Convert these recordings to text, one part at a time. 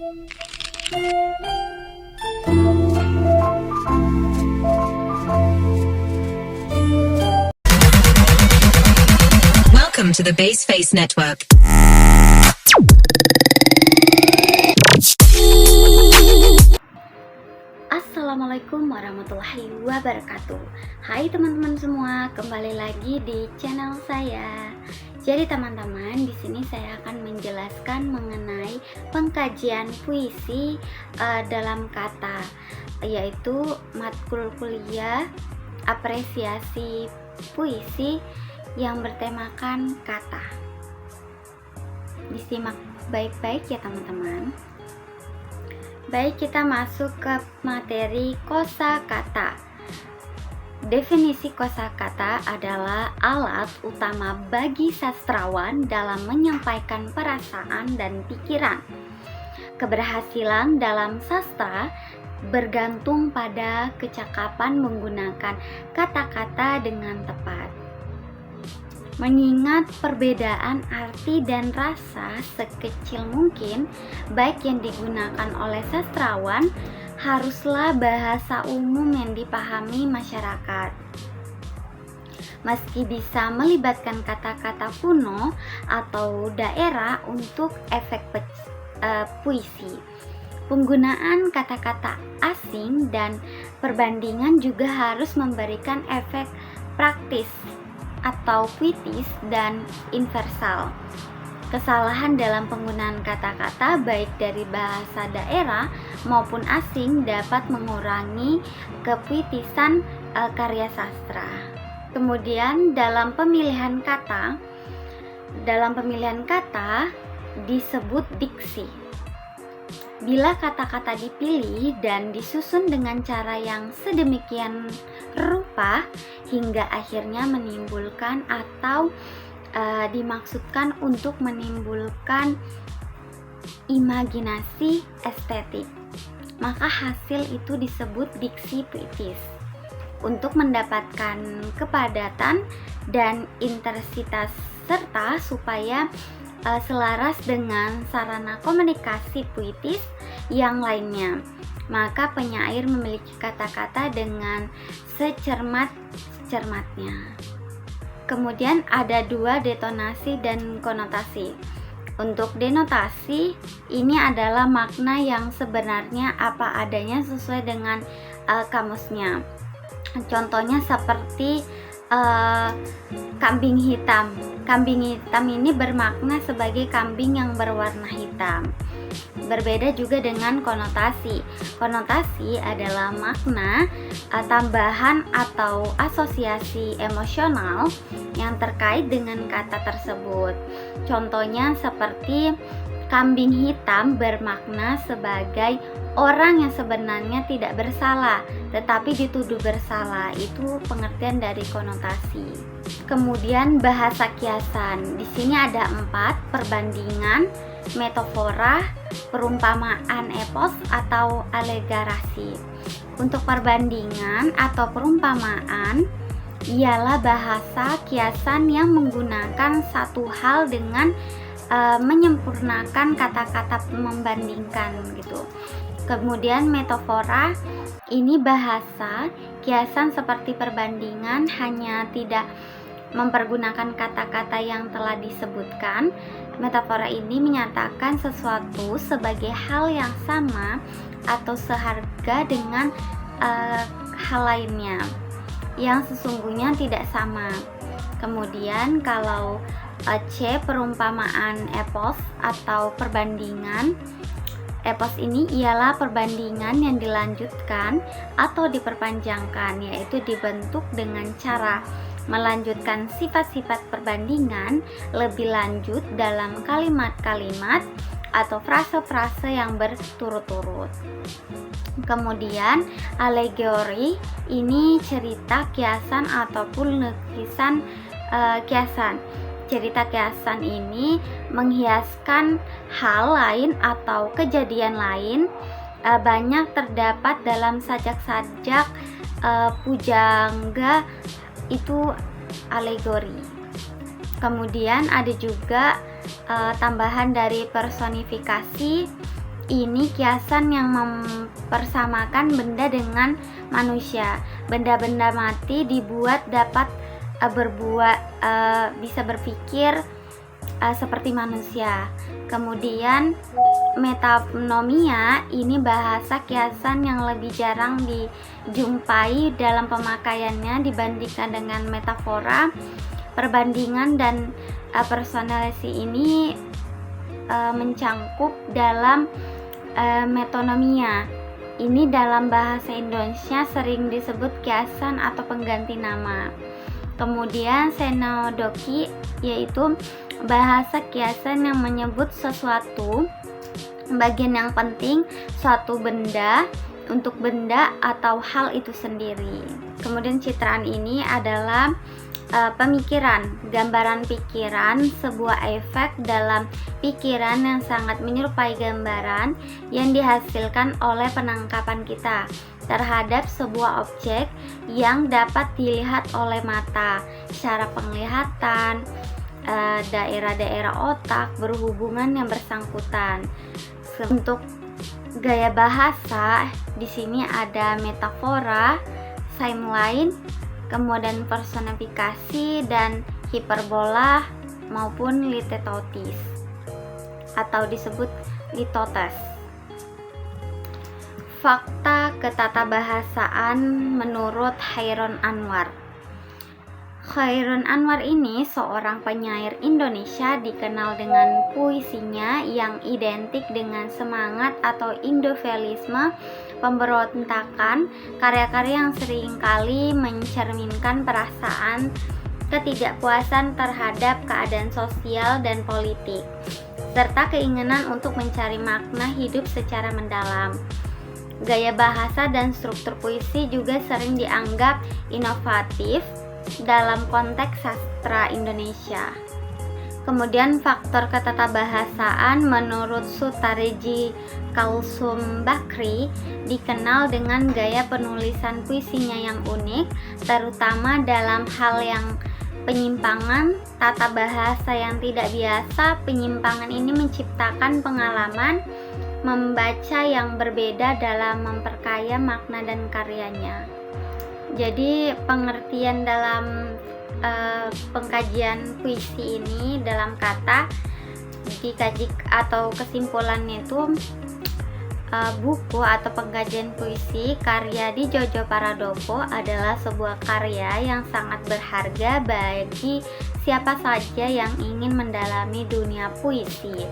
Welcome to the Base Face Network. Assalamualaikum warahmatullahi wabarakatuh. Hai teman-teman semua, kembali lagi di channel saya. Jadi teman-teman, di sini saya akan menjelaskan mengenai pengkajian puisi dalam kata, yaitu matkul kuliah apresiasi puisi yang bertemakan kata. Disimak baik-baik ya teman-teman. Baik, kita masuk ke materi kosakata. Definisi kosakata adalah alat utama bagi sastrawan dalam menyampaikan perasaan dan pikiran. Keberhasilan dalam sastra bergantung pada kecakapan menggunakan kata-kata dengan tepat. Mengingat perbedaan arti dan rasa sekecil mungkin, baik yang digunakan oleh sastrawan haruslah bahasa umum yang dipahami masyarakat. Meski bisa melibatkan kata-kata kuno atau daerah untuk efek puisi, penggunaan kata-kata asing dan perbandingan juga harus memberikan efek praktis atau puitis dan universal. Kesalahan dalam penggunaan kata-kata baik dari bahasa daerah maupun asing dapat mengurangi kepuitisan karya sastra. Kemudian dalam pemilihan kata disebut diksi. Bila kata-kata dipilih dan disusun dengan cara yang sedemikian rupa hingga akhirnya menimbulkan atau dimaksudkan untuk menimbulkan imajinasi estetik, maka hasil itu disebut diksi puitis. Untuk mendapatkan kepadatan dan intensitas serta supaya selaras dengan sarana komunikasi puitis yang lainnya, maka penyair memiliki kata-kata dengan secermat-cermatnya. Kemudian ada dua detonasi dan konotasi. Untuk denotasi, ini adalah makna yang sebenarnya apa adanya sesuai dengan kamusnya. Contohnya seperti kambing hitam. Kambing hitam ini bermakna sebagai kambing yang berwarna hitam. Berbeda juga dengan konotasi. Konotasi adalah makna tambahan atau asosiasi emosional yang terkait dengan kata tersebut. Contohnya seperti kambing hitam bermakna sebagai orang yang sebenarnya tidak bersalah tetapi dituduh bersalah. Itu pengertian dari konotasi. Kemudian bahasa kiasan. Di sini ada 4: perbandingan, metafora, perumpamaan epos atau alegarasi. Untuk perbandingan atau perumpamaan ialah bahasa kiasan yang menggunakan satu hal dengan menyempurnakan kata-kata membandingkan gitu. Kemudian metafora ini bahasa kiasan seperti perbandingan, hanya tidak mempergunakan kata-kata yang telah disebutkan. Metafora ini menyatakan sesuatu sebagai hal yang sama atau seharga dengan hal lainnya yang sesungguhnya tidak sama. Kemudian kalau C, perumpamaan epos atau perbandingan. Epos ini ialah perbandingan yang dilanjutkan atau diperpanjangkan, yaitu dibentuk dengan cara melanjutkan sifat-sifat perbandingan lebih lanjut dalam kalimat-kalimat atau frase-frase yang berturut-turut. Kemudian alegori ini cerita kiasan ataupun lukisan kiasan. Cerita kiasan ini menghiaskan hal lain atau kejadian lain. Banyak terdapat dalam sajak-sajak pujangga, itu alegori. Kemudian ada juga tambahan dari personifikasi ini kiasan yang mempersamakan benda dengan manusia. Benda-benda mati dibuat dapat bisa berpikir seperti manusia. Kemudian metanomia ini bahasa kiasan yang lebih jarang dijumpai dalam pemakaiannya dibandingkan dengan metafora. Perbandingan dan personalisasi ini mencangkup dalam metonomia. Ini dalam bahasa Indonesia sering disebut kiasan atau pengganti nama. Kemudian senodoki yaitu bahasa kiasan yang menyebut sesuatu bagian yang penting suatu benda untuk benda atau hal itu sendiri. Kemudian citraan ini adalah pemikiran, gambaran pikiran, sebuah efek dalam pikiran yang sangat menyerupai gambaran yang dihasilkan oleh penangkapan kita terhadap sebuah objek yang dapat dilihat oleh mata secara penglihatan, daerah-daerah otak berhubungan yang bersangkutan. Untuk gaya bahasa di sini ada metafora, timeline, kemudian personifikasi dan hiperbola maupun litetotis atau disebut litotes. Fakta ketatabahasaan menurut Chairone Anwar. Chairone Anwar ini seorang penyair Indonesia dikenal dengan puisinya yang identik dengan semangat atau Indovialisme, pemberontakan, karya-karya yang seringkali mencerminkan perasaan ketidakpuasan terhadap keadaan sosial dan politik, serta keinginan untuk mencari makna hidup secara mendalam. Gaya bahasa dan struktur puisi juga sering dianggap inovatif dalam konteks sastra Indonesia. Kemudian faktor ketatabahasaan menurut Sutareji Kalsum Bakri dikenal dengan gaya penulisan puisinya yang unik, terutama dalam hal yang penyimpangan, tata bahasa yang tidak biasa. Penyimpangan ini menciptakan pengalaman membaca yang berbeda dalam memperkaya makna dan karyanya. Jadi pengertian dalam pengkajian puisi ini dalam kata dikaji atau kesimpulannya itu buku atau pengkajian puisi karya Di Jojo Paradopo adalah sebuah karya yang sangat berharga bagi siapa saja yang ingin mendalami dunia puisi.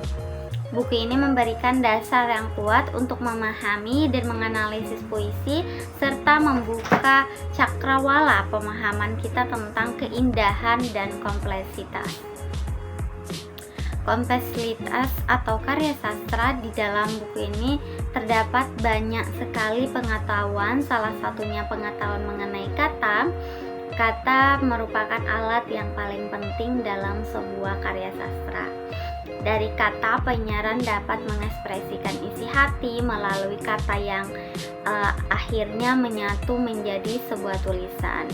Buku ini memberikan dasar yang kuat untuk memahami dan menganalisis puisi serta membuka cakrawala pemahaman kita tentang keindahan dan kompleksitas. Kompleksitas atau karya sastra di dalam buku ini terdapat banyak sekali pengetahuan, salah satunya pengetahuan mengenai kata. Kata merupakan alat yang paling penting dalam sebuah karya sastra. Dari kata, penyaran dapat mengekspresikan isi hati melalui kata yang akhirnya menyatu menjadi sebuah tulisan.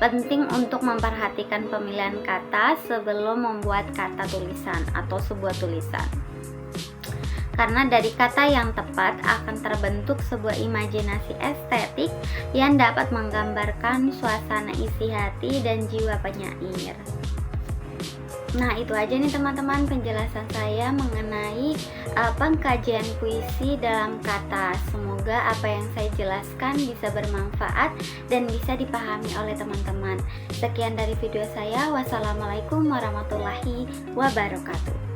Penting untuk memperhatikan pemilihan kata sebelum membuat kata tulisan atau sebuah tulisan. Karena dari kata yang tepat akan terbentuk sebuah imajinasi estetik yang dapat menggambarkan suasana isi hati dan jiwa penyair. Nah, itu aja nih teman-teman penjelasan saya mengenai pengkajian puisi dalam kata. Semoga apa yang saya jelaskan bisa bermanfaat dan bisa dipahami oleh teman-teman. Sekian dari video saya. Wassalamualaikum warahmatullahi wabarakatuh.